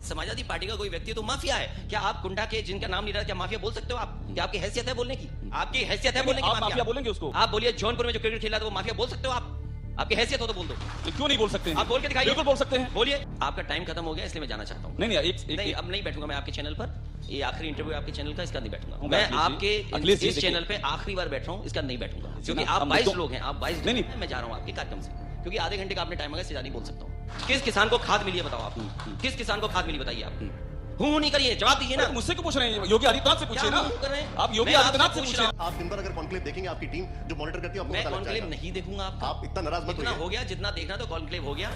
Samajwadi party का कोई व्यक्ति तो माफिया है। क्या आप कुंडा के जिनका नाम नहीं रहा, क्या माफिया बोल सकते हो आप? क्या आपकी हैसियत है बोलने की? आपकी हैसियत है बोलने की? आप माफिया बोलेंगे उसको? आप बोलिए जौनपुर में जो क्रिकेट खेला था वो माफिया बोल सकते हो आप? आपकी हैसियत हो तो बोल दो। क्यों नहीं बोल सकते हैं? आप बोल के दिखाइए। बिल्कुल बोल सकते हैं। बोलिए। आपका टाइम खत्म हो गया इसलिए मैं जाना चाहता हूँ। नहीं नहीं, अब नहीं बैठूंगा मैं आपके चैनल पर। ये आखिरी इंटरव्यू आपके चैनल का, इसका नहीं बैठूंगा मैं आपके इस चैनल पे आखिरी बार बैठ रहा हूँ, इसका नहीं बैठूंगा क्योंकि आप 22 लोग हैं, आप 22 नहीं, मैं जा रहा हूँ आपके कार्यक्रम से क्योंकि आधे घंटे का आपने टाइम है, इससे ज्यादा नहीं बोल सकता हूँ। किस किसान को खाद मिली है बताओ आप? किस किसान को खाद मिली बताइए आप? हूं नहीं करिए, जवाब दीजिए ना। मुझसे क्यों पूछ रहे हैं? योगी आदित्यनाथ से पूछिए ना। आप योगी आदित्यनाथ से पूछिए। आप दिन भर अगर कॉन्क्लेव देखेंगे, आपकी टीम जो मॉनिटर करती है, मैं कॉन्क्लेव नहीं देखूंगा आपका। आप इतना नाराज मत होइए। हो गया जितना देखना तो कॉन्क्लेव हो गया।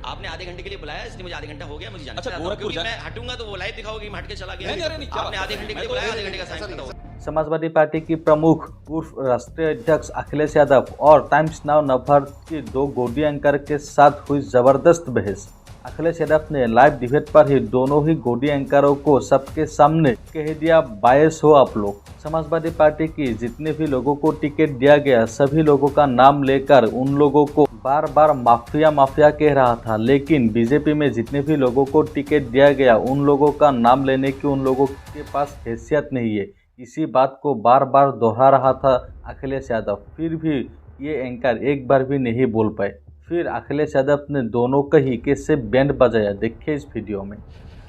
आपने आधे घंटे के लिए बुलाया, इसलिए मुझे आधे घंटा हो गया, मुझे जाना चाहिए क्योंकि मैं हटूंगा तो वो लाइव दिखाओगे मैं हट के चला गया। आपने आधे घंटे के लिए बुलाया, आधे घंटे का टाइम खत्म हो गया। समाजवादी पार्टी की प्रमुख उर्फ राष्ट्रीय अध्यक्ष अखिलेश यादव और टाइम्स नाउ नवभारत की 2 गोदी एंकर के साथ हुई जबरदस्त बहस। अखिलेश यादव ने लाइव डिबेट पर ही दोनों ही गोदी एंकरों को सबके सामने कह दिया, बायस हो आप लोग। समाजवादी पार्टी की जितने भी लोगों को टिकट दिया गया सभी लोगों का नाम लेकर उन लोगों को बार बार माफिया माफिया कह रहा था, लेकिन बीजेपी में जितने भी लोगों को टिकट दिया गया उन लोगों का नाम लेने की उन लोगों के पास हैसियत नहीं है। इसी बात को बार बार दोहरा रहा था अखिलेश यादव, फिर भी ये एंकर एक बार भी नहीं बोल पाए। फिर अखिलेश यादव ने दोनों का ही कैसे बैंड बजाया, देखिए इस वीडियो में।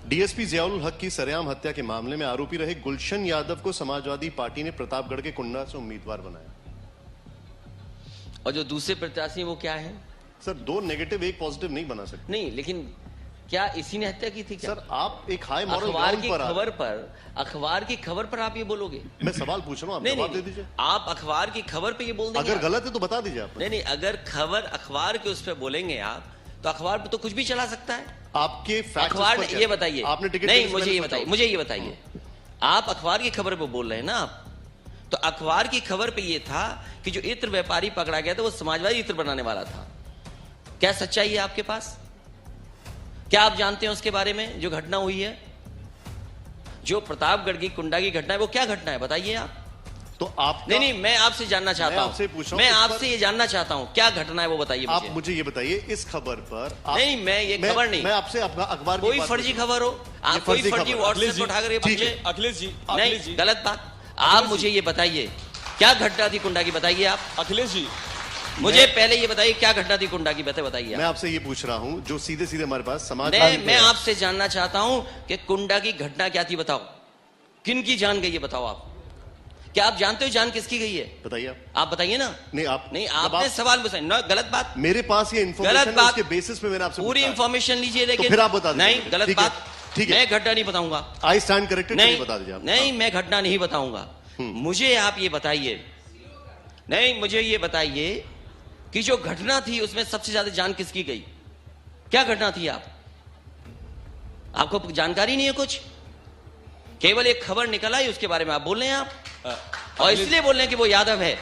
डीएसपी जियाउल हक की सरेआम हत्या के मामले में आरोपी रहे गुलशन यादव को समाजवादी पार्टी ने प्रतापगढ़ के कुंडा से उम्मीदवार बनाया। और जो दूसरे प्रत्याशी वो क्या है? सर 2 नेगेटिव 1 पॉजिटिव नहीं बना सकते। नहीं, लेकिन क्या इसी ने हत्या की थी क्या? सर आप एक हाई मॉरल अखबार की खबर पर आप ये बोलोगे? मैं सवाल पूछ रहा हूँ, आप जवाब दे दीजिए। आप अखबार की खबर पे ये बोल देंगे? अगर गलत है तो बता दीजिए आप। नहीं, अगर खबर अखबार के उस पर बोलेंगे आप तो अखबार पे तो कुछ भी चला सकता है। आपके फैक्ट्स अखबार ये बताइए। आपने टिकट नहीं, मुझे ये बताइए आप अखबार की खबर पे बोल रहे हैं ना आप, तो अखबार की खबर पे ये था कि जो इत्र व्यापारी पकड़ा गया था वो समाजवादी इत्र बनाने वाला था। क्या सच्चाई है आपके पास? क्या आप जानते हैं उसके बारे में जो घटना हुई है, जो प्रतापगढ़ की कुंडा की घटना है, वो क्या घटना है बताइए आप। तो आप नहीं, मैं आपसे जानना चाहता हूं, मैं आपसे ये जानना चाहता हूं क्या घटना है वो बताइए। आप मुझे ये बताइए इस खबर पर नहीं, मैं ये खबर नहीं, मैं आपसे अखबार कोई फर्जी खबर हो, आप कोई फर्जी व्हाट्सएप उठा कर अखिलेश जी नहीं, गलत बात। आप मुझे ये बताइए क्या घटना थी कुंडा की, बताइए आप। अखिलेश जी मुझे पहले ये बताइए क्या घटना थी कुंडा की, बताइए। मैं आपसे ये पूछ रहा हूं जो सीधे सीधे हमारे पास समाज मैं आपसे जानना चाहता हूं कि कुंडा की घटना क्या थी, बताओ। किन की जान गई है बताओ आप। क्या आप जानते हो जान किसकी गई है? बताइए आप बताइए ना। नहीं आपने सवाल बताइए ना, गलत बात। मेरे पास ये इन्फॉर्मेशन है, उसके बेसिस पे मैंने आपसे पूरी इन्फॉर्मेशन लीजिए, लेकिन तो फिर आप बता दीजिए। नहीं, गलत बात। ठीक है, मैं घटना नहीं बताऊंगा। I stand corrected. नहीं बता दीजिए आप। नहीं, मैं घटना नहीं बताऊंगा। मुझे आप ये बताइए, नहीं मुझे ये बताइए कि जो घटना थी उसमें सबसे ज्यादा जान किसकी गई? क्या घटना थी? आपको जानकारी नहीं है कुछ? केवल एक खबर निकल आई उसके बारे में आप बोल रहे हैं आप, और इसलिए बोल रहे हैं कि वो यादव है।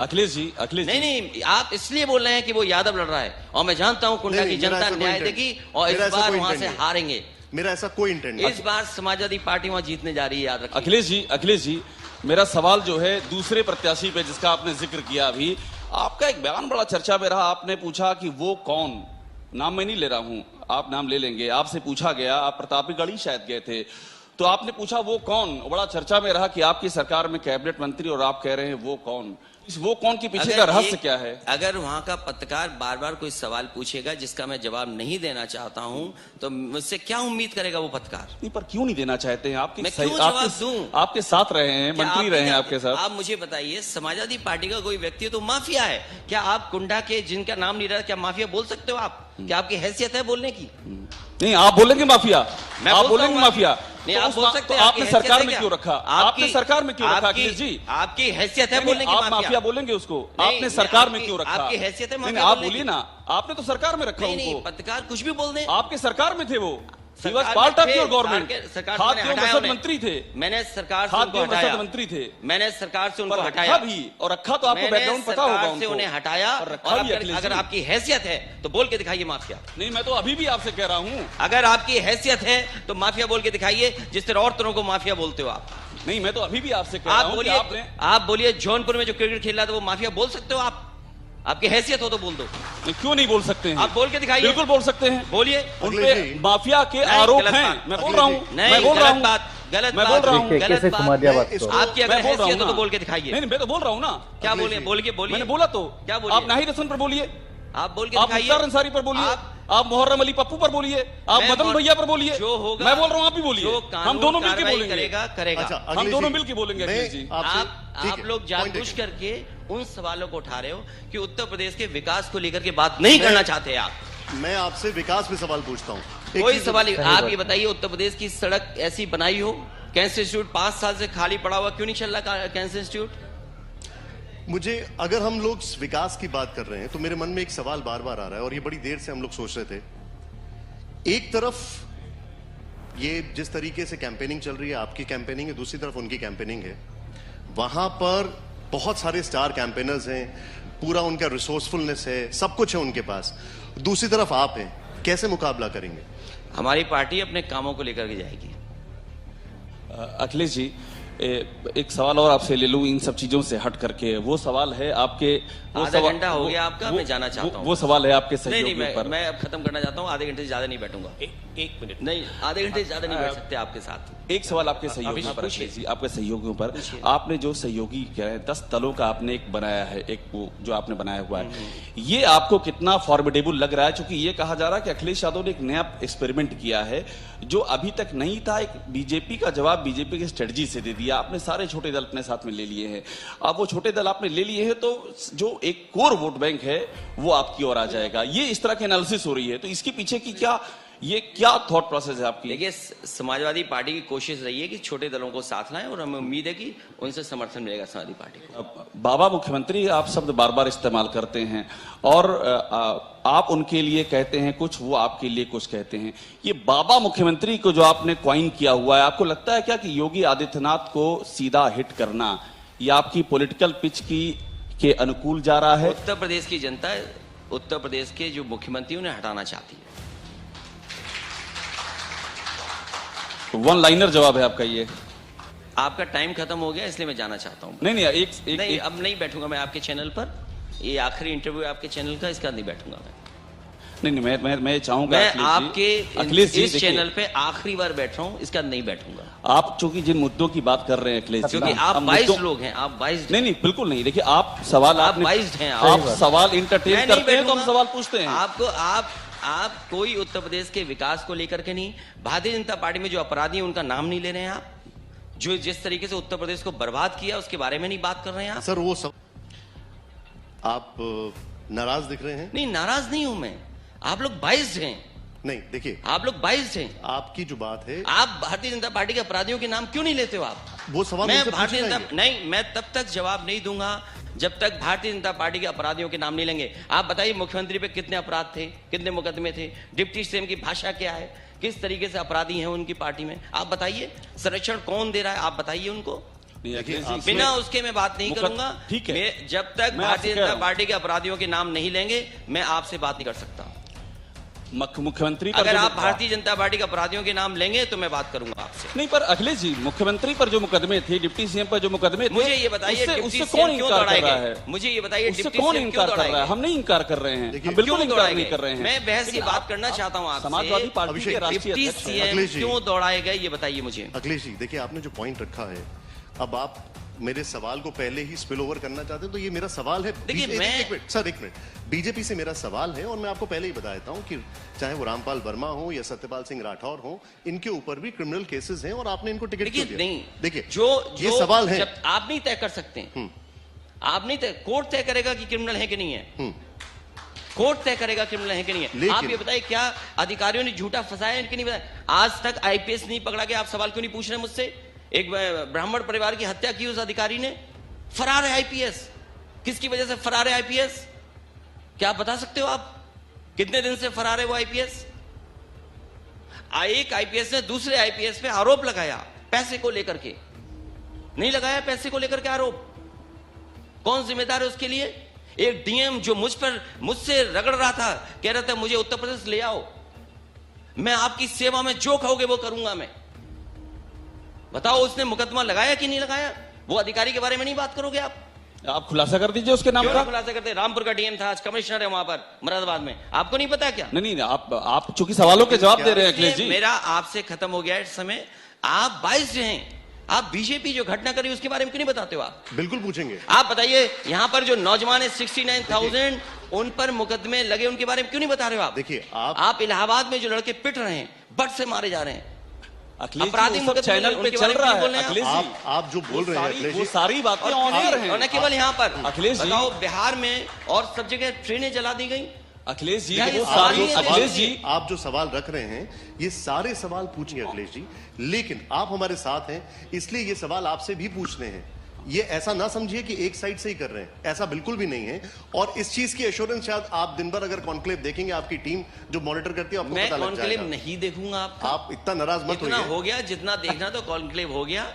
अखिलेश जी नहीं, आप इसलिए बोल रहे हैं कि वो यादव लड़ रहा है, और मैं जानता हूं कुंडा की जनता न्याय देगी और इस बार वहां से हारेंगे। मेरा ऐसा कोई इंटेंट नहीं। इस बार समाजवादी पार्टी वहां जीतने जा रही है, याद रखिए। अखिलेश जी मेरा सवाल जो है दूसरे प्रत्याशी पे जिसका आपने जिक्र किया अभी, आपका एक बयान बड़ा चर्चा में रहा। आपने पूछा कि वो कौन, नाम मैं नहीं ले रहा हूं, आप नाम ले लेंगे। आपसे पूछा गया, आप प्रतापगढ़ ही शायद गए थे, तो आपने पूछा वो कौन, बड़ा चर्चा में रहा कि आपकी सरकार में कैबिनेट मंत्री, और आप कह रहे हैं वो कौन। इस वो कौन के पीछे का रहस्य क्या है? अगर वहां का पत्रकार बार बार कोई सवाल पूछेगा जिसका मैं जवाब नहीं देना चाहता हूं तो मुझसे क्या उम्मीद करेगा वो पत्रकार? नहीं, पर क्यों नहीं देना चाहते हैं? आपके आपके साथ रहे हैं, मंत्री रहे हैं आपके साथ। आप मुझे बताइए समाजवादी पार्टी का कोई व्यक्ति तो माफिया है। क्या आप कुंडा के जिनका नाम नहीं रहा, क्या माफिया बोल सकते हो आप? क्या आपकी हैसियत है बोलने की? नहीं, आप बोलेंगे माफिया, आप बोलेंगे माफिया। नहीं, आप बोल सकते हैं। आपने सरकार में क्यों रखा? आपने सरकार में क्यों रखा अखिलेश जी? आपकी हैसियत है बोलने की? आप माफिया बोलेंगे उसको? आपने सरकार में क्यों रखा? आपकी हैसियत है माफिया? आप बोलिए ना, आपने तो सरकार में रखा उनको। पत्रकार कुछ भी बोल दें। आपके सरकार में थे वो, पार्ट ऑफ योर गवर्नमेंट। खाद्य मंत्री थे, मैंने सरकार से उनको हटाया। मंत्री थे, मैंने सरकार से उनको हटाया भी, और रखा तो आपको बैकग्राउंड पता होगा उनको। उन्हें हटाया, और अगर आपकी हैसियत है तो बोल के दिखाइए माफिया। नहीं, मैं तो अभी भी आपसे कह रहा हूँ, अगर आपकी हैसियत है तो माफिया बोल के दिखाइए, जिस तरह और तरह को माफिया बोलते हो आप। नहीं, मैं तो अभी भी आपसे कह रहा हूँ। आप बोलिए जौनपुर में जो क्रिकेट खेल रहा था वो माफिया बोल सकते हो आप? आपकी हैसियत हो तो बोल दो। क्यों नहीं बोल सकते हैं? आप बोल के दिखाइए। बिल्कुल बोल सकते हैं, बोलिए। उन पे माफिया के आरोप हैं। मैं बोल रहा हूँ, नहीं, गलत बात, गलत मैं बोल रहा हूँ। गलत कैसे घुमा दिया बात को? आपकी अगर मैं बोल रहा हूँ हैसियत हो तो ना। बोल के दिखाइए। नहीं, मैं तो बोल रहा हूँ ना। क्या बोलिए? बोलिए, मैंने बोला तो। क्या बोलिए? आप नाहिद हसन पर बोलिए, आप बोल के आप दिखाइए। मुख्तार अंसारी पर बोलिए, आप मोहर्रम अली पप्पू पर बोलिए, आप मैं मदन बोल- भैया पर बोलिए। जो होगा, मैं बोल रहा हूँ, आप भी बोलिए। जो हम कानून दोनों मिलकर कार्रवाई बोलेंगे। करेगा। अच्छा, हम अखिलेश दोनों जी, मिलकर बोलेंगे मैं अखिलेश जी। आपसे- ठीक आप है, लोग point जानबूझ taken। करके उन सवालों को उठा रहे हो कि उत्तर प्रदेश के विकास को लेकर के बात नहीं करना चाहते आप। मैं आपसे विकास पे सवाल पूछता हूँ। एक कोई चीज़- सवाल नहीं। सही आप बात ये है। बताइए, उत्तर प्रदेश की सड़क ऐसी बनाई हो, कैंसर इंस्टीट्यूट 5 साल से खाली पड़ा हुआ क्यों नहीं चल रहा कैंसर इंस्टीट्यूट? मुझे, अगर हम लोग विकास की बात कर रहे हैं तो मेरे मन में एक सवाल बार बार आ रहा है और ये बड़ी देर से हम लोग सोच रहे थे। एक तरफ ये जिस तरीके से कैंपेनिंग चल रही है, आपकी कैंपेनिंग है, दूसरी तरफ उनकी कैंपेनिंग है। वहां पर बहुत सारे स्टार कैंपेनर्स हैं, पूरा उनका रिसोर्सफुलनेस है, सब कुछ है उनके पास। दूसरी तरफ आप हैं, कैसे मुकाबला करेंगे? हमारी पार्टी अपने कामों को लेकर के जाएगी। अखिलेश जी, एक सवाल और आपसे ले लूं इन सब चीजों से हट करके। वो सवाल है आपके, वो आधा सवाल- घंटा हो वो- गया आपका, वो- मैं जाना चाहता हूं। वो सवाल है आपके नहीं, सहयोगियों पर। मैं अब खत्म करना चाहता हूं। आधे घंटे से ज्यादा नहीं बैठूंगा। एक मिनट। नहीं, आधे घंटे से ज्यादा नहीं बैठ सकते आपके साथ। एक सवाल आपके सहयोगियों पर, पूछिए। अखिलेश जी, आपके सहयोगियों पर। पूछिए। आपने जो सहयोगी कह रहे हैं 10 दलों का आपने एक बनाया है, एक वो जो आपने बनाया हुआ है, ये आपको कितना फॉर्मिडेबल लग रहा है? क्योंकि ये कहा जा रहा है कि अखिलेश यादव ने एक नया एक्सपेरिमेंट किया है जो अभी तक नहीं था। एक बीजेपी का जवाब बीजेपी की स्ट्रेटजी से दे दिया। आपने सारे छोटे दल अपने साथ में ले लिए हैं। अब वो छोटे दल आपने ले लिए हैं तो जो एक कोर वोट बैंक है वो आपकी ओर आ जाएगा। ये इस तरह की एनालिसिस हो रही है, तो इसके पीछे की क्या थॉट प्रोसेस है आपकी? देखिए, समाजवादी पार्टी की कोशिश रही है कि छोटे दलों को साथ लाएं और हमें उम्मीद है कि उनसे समर्थन मिलेगा समाजवादी पार्टी को। अब बाबा मुख्यमंत्री आप शब्द बार बार इस्तेमाल करते हैं और आप उनके लिए कहते हैं कुछ, वो आपके लिए कुछ कहते हैं। ये बाबा मुख्यमंत्री को जो आपने क्वाइन किया हुआ है, आपको लगता है क्या कि योगी आदित्यनाथ को सीधा हिट करना ये आपकी पॉलिटिकल पिच के अनुकूल जा रहा है? उत्तर प्रदेश की जनता उत्तर प्रदेश के जो मुख्यमंत्री उन्हें हटाना चाहती है। वन लाइनर जवाब है आपका ये। आपका टाइम खत्म हो गया, इसलिए मैं जाना चाहता हूं। नहीं, नहीं, अब नहीं बैठूंगा मैं आपके चैनल पर। ये आखिरी इंटरव्यू है आपके चैनल का, इसका नहीं बैठूंगा मैं। नहीं, मैं चाहूंगा मैं अखिलेश जी- आपके अखिलेश जी, इस देखिए, चैनल पे आखिरी बार बैठ रहा हूं, इसका नहीं बैठूंगा। आप चूंकि जिन मुद्दों की बात कर रहे हैं अखिलेश जी, क्योंकि आप हम 22 मुद्दों- लोग हैं, आप 22 नहीं, बिल्कुल नहीं। देखिए, आप सवाल आप आपने- 22 हैं। आप सवाल मैं इंटरटेन नहीं करते हैं तो हम बैठूंगा। सवाल पूछते हैं। आपको आप कोई उत्तर प्रदेश के विकास को लेकर के नहीं, भारतीय जनता पार्टी में जो अपराधी हैं उनका नाम नहीं ले रहे हैं आप, जो जिस तरीके से उत्तर प्रदेश को बर्बाद किया उसके बारे में नहीं बात कर रहे हैं आप। सर, वो सब आप नाराज दिख रहे हैं? नहीं, नाराज नहीं हूं मैं। आप लोग 22 हैं। नहीं, देखिए, आप लोग 22 हैं। आपकी जो बात है, आप भारतीय जनता पार्टी के अपराधियों के नाम क्यों नहीं लेते हो आप? वो सवाल मैं उनसे भारतीय पूछना जनता ही नहीं, मैं तब तक जवाब नहीं दूंगा जब तक भारतीय जनता पार्टी के अपराधियों के नाम नहीं लेंगे। आप बताइए, मुख्यमंत्री पे कितने अपराध थे, कितने मुकदमे थे? डिप्टी सीएम की भाषा क्या है? किस तरीके से अपराधी हैं उनकी पार्टी में? आप बताइए। संरक्षण कौन दे रहा है? आप बताइए उनको। नहीं, अखिलेश जी, बिना उसके मैं बात नहीं करूंगा। ठीक है। मैं जब तक मैं आपसे भारतीय कह रहा जनता हूं। पार्टी के अपराधियों के नाम नहीं लेंगे, मैं आपसे बात नहीं कर सकता। मुख्यमंत्री पर अगर जो- आप भारतीय जनता पार्टी के अपराधियों के नाम लेंगे तो मैं बात करूंगा आपसे। नहीं, पर अखिलेश जी, मुख्यमंत्री पर जो मुकदमे थे, डिप्टी सीएम पर जो मुकदमे थे, मुझे ये बताइए, उससे डिप्टी कौन सीएम क्यों इनकार दौड़ाए कर रहा गए? है? मुझे ये बताइए, उससे डिप्टी कौन सीएम इनकार क्यों कर रहा है? दौड़ाए हम नहीं इनकार कर रहे हैं, देखिए, हम बिल्कुल क्यों इनकार दौड़ाए नहीं गए? कर रहे हैं। मैं बहस की लेकिन बात आप- करना चाहता हूं आपसे। समाजवादी पार्टी अभिषेक, के राष्ट्रीय डिप्टी अध्यक्ष हैं। सीएम अखिलेश जी। क्यों दौड़ाए गए, ये बताइए मुझे। अखिलेश जी, देखिए, आपने जो पॉइंट रखा है, अब आप मेरे सवाल को पहले ही स्पिल ओवर करना चाहते हैं, तो ये मेरा सवाल है। देखिए, एक मिनट सर, एक मिनट। बीजेपी से मेरा सवाल है और मैं आपको पहले ही बता देता हूं कि चाहे वो रामपाल वर्मा हो या सत्यपाल सिंह राठौर हो, इनके ऊपर भी क्रिमिनल केसेस हैं और आपने इनको टिकट क्यों देखिए, दिया? नहीं, देखिए, जो ये सवाल है। जब आप नहीं तय कर सकते, आप नहीं तय, कोर्ट तय करेगा कि क्रिमिनल है कि नहीं है। कोर्ट तय करेगा क्रिमिनल है कि नहीं है। लेकिन- आप ये बताइए, क्या अधिकारियों ने झूठा फंसाया है कि नहीं बताया? आज तक आईपीएस नहीं पकड़ा गया। आप सवाल क्यों नहीं पूछ रहे मुझसे? एक ब्राह्मण परिवार की हत्या की उस अधिकारी ने, फरार है आईपीएस। किसकी वजह से फरार है आईपीएस? क्या आप बता सकते हो? आप कितने दिन से फरार है वो आईपीएस? एक आईपीएस ने दूसरे आईपीएस पे आरोप लगाया पैसे को लेकर के। नहीं लगाया पैसे को लेकर के आरोप? कौन जिम्मेदार है उसके लिए? एक डीएम जो मुझसे रगड़ रहा था, कह रहा था मुझे उत्तर प्रदेश ले आओ, मैं आपकी सेवा में जो कहोगे वो करूंगा मैं। बताओ, उसने मुकदमा लगाया कि नहीं लगाया? वो अधिकारी के बारे में नहीं बात करोगे आप? आप खुलासा कर दीजिए उसके नाम क्यों का। नहीं खुलासा करते? रामपुर का डीएम था, आज कमिश्नर है वहां पर मुरादाबाद में, आपको नहीं पता क्या? नहीं, आप चूंकि सवालों के जवाब दे रहे हैं अखिलेश जी। मेरा आपसे खत्म हो गया इस समय। आप 22 हैं, आप बीजेपी जो घटना करी उसके बारे में क्यों नहीं बताते हो आप? बिल्कुल पूछेंगे। आप बताइए, यहाँ पर जो नौजवान है 69,000 उन पर मुकदमे लगे, उनके बारे में क्यों नहीं बता रहे हो आप? देखिए आप इलाहाबाद में जो लड़के पिट रहे हैं, बट से मारे जा रहे हैं, अखिलेश अपराधी जी, वो सब मुकदमे चैनल पे उनके चल बारे में रहा क्यों बोल है रहे हैं अखिलेश जी। आप जो बोल रहे हैं अखिलेश वो जी, सारी बातें और ऑन एयर हैं। और न केवल यहाँ पर, अखिलेश जी, बताओ बिहार में और सब जगह ट्रेनें जला दी गई। अखिलेश जी, क्या ये वो सवाल सारी, नहीं है? अखिलेश जी, आप जो सवाल रख रहे हैं ये सारे सवाल पूछेंगे अखिलेश जी, लेकिन आप हमारे साथ हैं इसलिए ये सवाल आपसे भी पूछने हैं। ये ऐसा ना समझिए कि एक साइड से ही कर रहे हैं, ऐसा बिल्कुल भी नहीं है। और इस चीज की एश्योरेंस शायद आप दिन भर अगर कॉन्क्लेव देखेंगे, आपकी टीम जो मॉनिटर करती है आपको मैं पता लग कॉन्क्लेव जाएगा। नहीं देखूंगा आपका। आप इतना नाराज मत इतना होइए। हो गया, जितना देखना तो कॉन्क्लेव हो गया।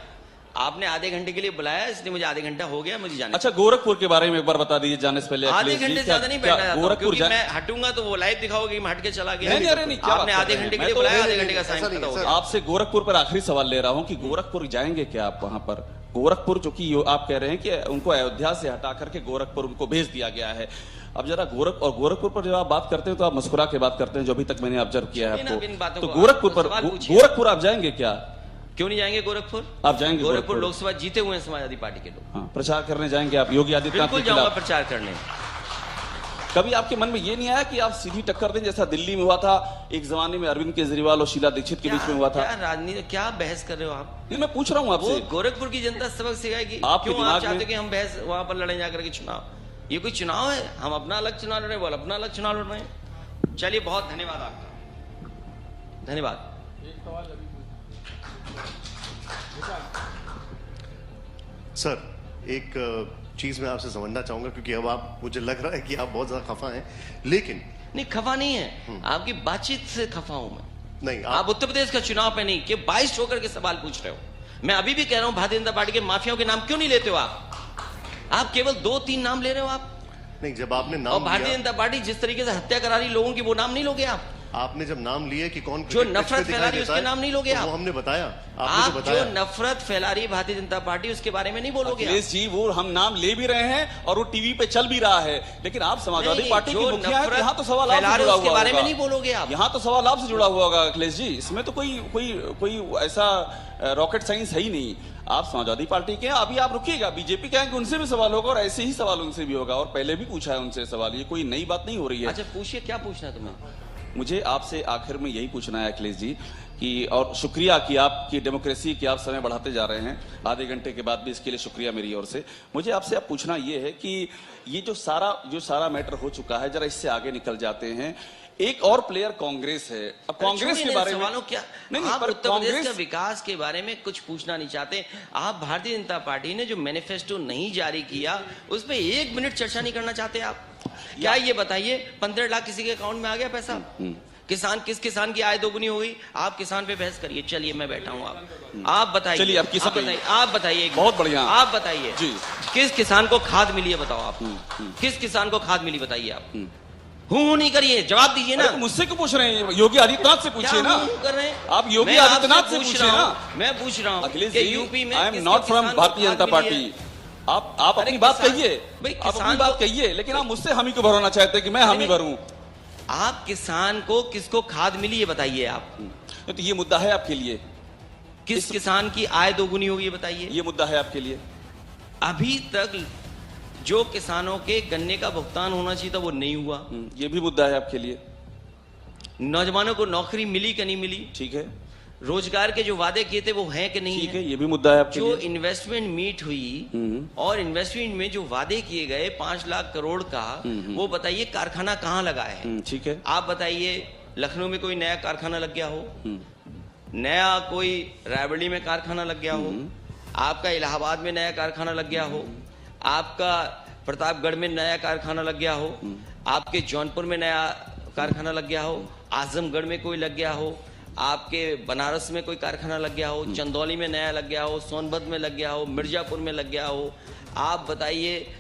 आपने आधे घंटे के लिए बुलाया, इसलिए मुझे आधे घंटा हो गया, मुझे जाने। अच्छा, गोरखपुर के बारे में एक बार बता दीजिए जाने से पहले आधे अखिलेश जी। घंटे से क्या- ज्यादा नहीं क्या बैठना चाहता हूं, गोरखपुर क्योंकि मैं हटूंगा तो वो लाइव दिखाओगे कि मैं हट के चला गया। नहीं, अरे नहीं, क्या बात आपने कर आधे रहे हैं? घंटे के मैं लिए तो- बुलाया, नहीं, आधे घंटे का ऐसा टाइम नहीं, खत्म हो सर। गया। आपसे गोरखपुर पर आखिरी सवाल ले रहा हूं कि गोरखपुर जाएंगे क्या आप वहां पर? गोरखपुर जो कि आप कह रहे हैं कि उनको अयोध्या से हटा करके गोरखपुर उनको भेज दिया गया है। अब जरा गोरखपुर पर जब आप बात करते हैं तो आप मुस्कुरा के बात करते हैं, जो अभी तक मैंने ऑब्जर्व किया है नहीं ना, इन आपको। बातों तो को गोरखपुर आप पर, सवाल पूछिए। गोरखपुर आप जाएंगे क्या? क्यों नहीं जाएंगे गोरखपुर? आप जाएंगे गोरखपुर लोकसभा जीते हुए हैं समाजवादी पार्टी के लोग। हाँ, प्रचार करने जाएंगे आप योगी आदित्यनाथ बिल्कुल के जाऊंगा खिलाफ? प्रचार करने। कभी आपके मन में ये नहीं आया कि आप सीधी टक्कर दें, जैसा दिल्ली में हुआ था एक जमाने में अरविंद केजरीवाल और शीला दीक्षित के बीच में हुआ था? क्या राजनीति, क्या बहस कर रहे हो आप? नहीं, मैं पूछ रहा हूं वो आपसे। गोरखपुर की जनता सबक सिखाएगी। आपके क्यों आप दिमाग चाहते में- हो कि हम बहस वहां पर लड़े जाकर के चुनाव? ये कोई चुनाव है? हम अपना अलग चुनाव लड़ रहे हैं, वो अपना अलग चुनाव लड़ रहे हैं। चलिए, बहुत धन्यवाद आपका, धन्यवाद। सर, एक चीज मैं आपसे समझना चाहूंगा, क्योंकि अब आप, मुझे लग रहा है कि आप बहुत ज्यादा खफा हैं, लेकिन नहीं, खफा नहीं है, आपकी बातचीत से खफा हूं मैं। नहीं आप उत्तर प्रदेश का चुनाव पे नहीं, कि 22 होकर के सवाल पूछ रहे हो। मैं अभी भी कह रहा हूं, भारतीय जनता पार्टी के माफियाओं के नाम क्यों नहीं लेते हो आप केवल 2-3 नाम ले रहे हो आप। नहीं, जब आपने और नाम भारतीय लिया, जनता पार्टी जिस तरीके से हत्या करा रही लोगों की, वो नाम नहीं लोगे आप। आपने जब नाम लिए कि कौन जो क्रिकेट पिच पे नफरत दिखाई फैला रही है, देता उसके है, नाम नहीं लोगे तो आप। वो हमने बताया, आपने आप जो जो बताया। नफरत फैला रही है भारतीय जनता पार्टी, उसके बारे में नहीं बोलोगे आप। अखिलेश जी, वो हम नाम ले भी रहे हैं और वो टीवी पे चल भी रहा है, लेकिन आप समाजवादी नहीं, पार्टी जो की मुखिया है, नफरत यहाँ तो सवाल फैला आपसे रहे जुड़ा उसके हुआ बारे में होगा। नहीं बोलोगे आप। यहाँ तो सवाल आपसे जुड़ा हुआ होगा अखिलेश जी, इसमें तो कोई ऐसा रॉकेट साइंस है ही नहीं। आप समाजवादी पार्टी के हैं, अभी आप रुकिएगा, बीजेपी के आएंगे, उनसे भी सवाल होगा और ऐसे ही सवाल उनसे भी होगा, और पहले भी पूछा है उनसे सवाल, ये कोई नई बात नहीं हो रही है। अच्छा, पूछिए, क्या पूछना है तुम्हें? मुझे आपसे आखिर में यही पूछना है अखिलेश जी कि, और शुक्रिया कि आपकी डेमोक्रेसी की आप समय बढ़ाते जा रहे हैं, आधे घंटे के बाद भी इसके लिए शुक्रिया मेरी ओर से। मुझे आपसे अब पूछना ये है कि ये जो सारा मैटर हो चुका है, जरा इससे आगे निकल जाते हैं। एक और प्लेयर कांग्रेस है। अब कांग्रेस के बारे में सवालों क्या, नहीं, आप पर उत्तर प्रदेश कांग्रेस का विकास के बारे में कुछ पूछना नहीं चाहते। आप भारतीय जनता पार्टी ने जो मैनिफेस्टो नहीं जारी किया, उस पर 1 मिनट चर्चा नहीं करना चाहते आप? क्या ये बताइए, 15 लाख किसी के अकाउंट में आ गया पैसा? किस किसान की आय दोगुनी हो गई? आप किसान पे बहस करिए। चलिए, मैं बैठा हूँ, आप बताइए। चलिए, आप किसान बताइए, आप बताइए। बहुत बढ़िया। आप बताइए जी। किस किसान को खाद मिली है, बताओ आप। किस किसान को खाद मिली, बताइए आप। हूं नहीं करिए, जवाब दीजिए ना। अरे तो मुझसे क्यों पूछ रहे हैं? योगी आदित्यनाथ से पूछिए ना। क्या कर रहे हैं आप योगी मैं आपसे आदित्यनाथ से पूछ पूछिए रहा ना। हूं, मैं पूछ रहा हूं अखिलेश कि जी, यूपी में आई एम किसके नॉट फ्रॉम किसान को भारतीय खाद जनता मिली पार्टी। है? आप अपनी बात किसान- कहिए, भाई, आप किसान अपनी बात को- कहिए, लेकिन आप मुझसे हामी को भरना चाहते हैं कि मैं हामी भरूं। आप किसान को किसको खाद मिली है, बताइए आप। तो ये मुद्दा है आपके लिए? किस किसान की आय दोगुनी होगी, ये बताइए। ये मुद्दा है आपके लिए? अभी तक जो किसानों के गन्ने का भुगतान होना चाहिए था, वो नहीं हुआ। ये भी मुद्दा है आपके लिए? नौजवानों को नौकरी मिली कि नहीं मिली? ठीक है, रोजगार के जो वादे किए थे, वो हैं कि नहीं ठीक है? है, ये भी मुद्दा है आपके जो लिए? इन्वेस्टमेंट मीट हुई और इन्वेस्टमेंट में जो वादे किए गए 5 लाख करोड़ का, वो बताइए ककारखाना कहाँ लगा है? ठीक है। आप बताइए, लखनऊ में कोई नया कारखाना लग गया हो? नया कोई रायबरेली में कारखाना लग गया हो? आपका इलाहाबाद में नया कारखाना लग गया हो? आपका प्रतापगढ़ में नया कारखाना लग गया हो? आपके जौनपुर में नया कारखाना लग गया हो? आजमगढ़ में कोई लग गया हो? आपके बनारस में कोई कारखाना लग गया हो? चंदौली में नया लग गया हो? सोनभद्र में लग गया हो? मिर्जापुर में लग गया हो? आप बताइए,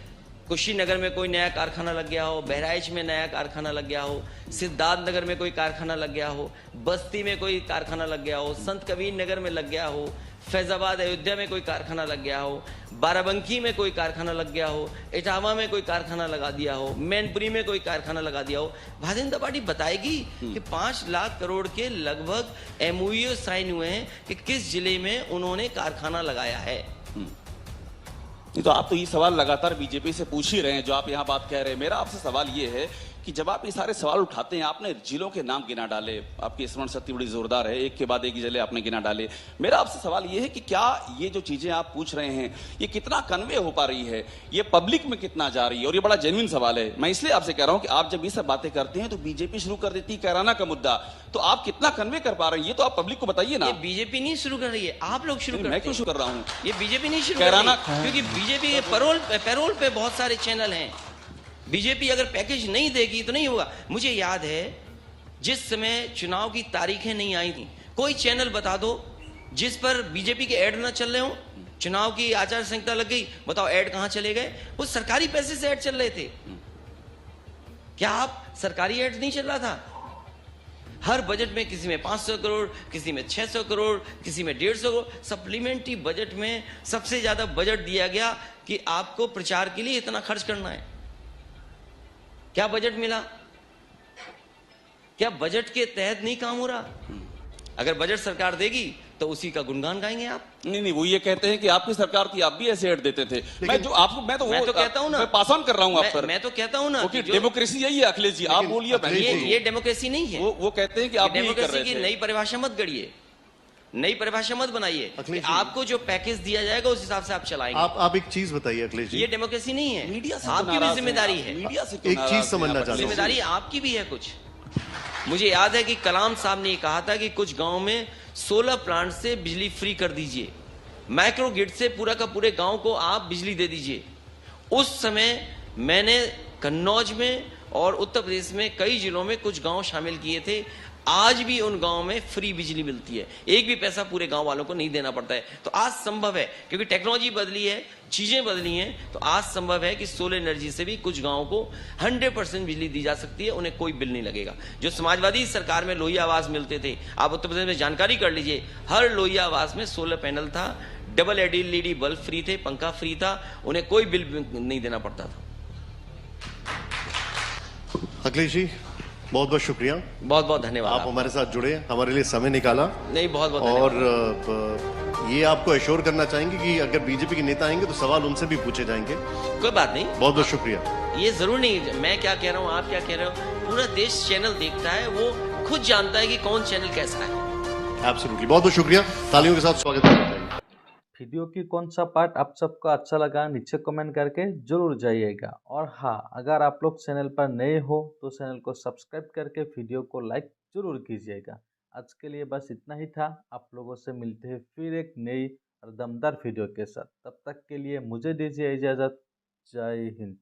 कुशीनगर में कोई नया कारखाना लग गया हो, बहराइच में नया कारखाना लग गया हो, सिद्धार्थनगर में कोई कारखाना लग गया हो, बस्ती में कोई कारखाना लग गया हो, संत कबीर नगर में लग गया हो, फैजाबाद अयोध्या में कोई कारखाना लग गया हो, बाराबंकी में कोई कारखाना लग गया हो, इटावा में कोई कारखाना लगा दिया हो, मैनपुरी में कोई कारखाना लगा दिया हो, भारतीय जनता पार्टी बताएगी कि 5 लाख करोड़ के लगभग MOU साइन हुए हैं कि किस जिले में उन्होंने कारखाना लगाया है। नहीं तो आप तो ये सवाल लगातार बीजेपी से पूछ ही रहे हैं जो आप यहाँ बात कह रहे हैं। मेरा आपसे सवाल ये है कि जब आप ये सारे सवाल उठाते हैं, आपने जिलों के नाम गिना डाले, आपकी स्मरण शक्ति बड़ी जोरदार है, एक के बाद एक जिले आपने गिना डाले। मेरा आपसे सवाल ये है कि क्या ये जो चीजें आप पूछ रहे हैं ये कितना कन्वे हो पा रही है, ये पब्लिक में कितना जा रही है? और ये बड़ा जेन्युइन सवाल है। मैं इसलिए आपसे कह रहा हूं कि आप जब ये सब बातें करते हैं तो बीजेपी शुरू कर देती है कैराना का मुद्दा, तो आप कितना कन्वे कर पा रहे हैं ये तो आप पब्लिक को बताइए ना। ये बीजेपी नहीं शुरू कर रही है, आप लोग शुरू कर मैं क्यों शुरू कर रहा हूँ? ये बीजेपी नहीं शुरू कर रही कैराना है, क्योंकि बीजेपी के पैरोल पे बहुत सारे चैनल हैं। बीजेपी अगर पैकेज नहीं देगी तो नहीं होगा। मुझे याद है जिस समय चुनाव की तारीखें नहीं आई थी, कोई चैनल बता दो जिस पर बीजेपी के ऐड ना चल रहे हो। चुनाव की आचार संहिता लग गई, बताओ ऐड कहां चले गए? वो सरकारी पैसे से ऐड चल रहे थे। क्या आप सरकारी ऐड नहीं चल रहा था? हर बजट में किसी में 500 करोड़, किसी में 600 करोड़, किसी में 150 करोड़। सप्लीमेंट्री बजट में सबसे ज्यादा बजट दिया गया कि आपको प्रचार के लिए इतना खर्च करना है। क्या बजट मिला? क्या बजट के तहत नहीं काम हो रहा? अगर बजट सरकार देगी तो उसी का गुणगान गाएंगे आप। नहीं, वो ये कहते हैं कि आपकी सरकार थी, आप भी ऐसे ऐड देते थे। मैं तो कहता हूं ना, मैं पास ऑन कर रहा हूं आप पर। मैं तो कहता हूं ना कि डेमोक्रेसी यही है अखिलेश जी, आप बोलिए। ये डेमोक्रेसी नहीं है। वो कहते हैं कि आप डेमोक्रेसी की नई परिभाषा मत गढ़िए, नई परिभाषा मत बनाइए। आपको जो पैकेज दिया जाएगा उस हिसाब से आप चलाएंगे। आप एक चीज बताइए अखिलेश जी, ये डेमोक्रेसी नहीं है। मीडिया से आपकी भी जिम्मेदारी है। मीडिया से एक चीज समझना चाहता हूं, जिम्मेदारी आपकी भी है कुछ। मुझे याद है कि कलाम साहब ने कहा था कि कुछ गांव में 16 प्लांट से बिजली फ्री कर दीजिए, माइक्रो ग्रिड से पूरा का पूरे गांव को आप बिजली दे दीजिए। उस समय मैंने कन्नौज में और उत्तर प्रदेश में कई जिलों में कुछ गांव शामिल किए थे। आज भी उन गांव में फ्री बिजली मिलती है, एक भी पैसा पूरे गांव वालों को नहीं देना पड़ता है। तो आज संभव है, क्योंकि टेक्नोलॉजी बदली है, चीजें बदली हैं, तो आज संभव है कि सोलर एनर्जी से भी कुछ गांवों को 100% बिजली दी जा सकती है, उन्हें कोई बिल नहीं लगेगा। जो समाजवादी सरकार में लोहिया आवास मिलते थे, आप उत्तर प्रदेश में जानकारी कर लीजिए, हर लोहिया आवास में सोलर पैनल था, डबल LED बल्ब फ्री थे, पंखा फ्री था, उन्हें कोई बिल नहीं देना पड़ता था। अखिलेश जी बहुत बहुत शुक्रिया, बहुत बहुत धन्यवाद। आप हमारे साथ जुड़े, हमारे लिए समय निकाला। नहीं, बहुत बहुत और ये आपको एश्योर करना चाहेंगे कि अगर बीजेपी के नेता आएंगे तो सवाल उनसे भी पूछे जाएंगे। कोई बात नहीं, बहुत बहुत शुक्रिया। ये जरूर नहीं मैं क्या कह रहा हूँ, आप क्या कह रहे हो, पूरा देश चैनल देखता है, वो खुद जानता है कि कौन चैनल कैसा है। एब्सोल्युटली, बहुत बहुत शुक्रिया, तालियों के साथ स्वागत करना चाहिए। वीडियो की कौन सा पार्ट आप सबको अच्छा लगा नीचे कमेंट करके जरूर जाइएगा। और हाँ, अगर आप लोग चैनल पर नए हो तो चैनल को सब्सक्राइब करके वीडियो को लाइक जरूर कीजिएगा। आज के लिए बस इतना ही था। आप लोगों से मिलते हैं फिर एक नई और दमदार वीडियो के साथ। तब तक के लिए मुझे दीजिए इजाज़त। जय हिंद।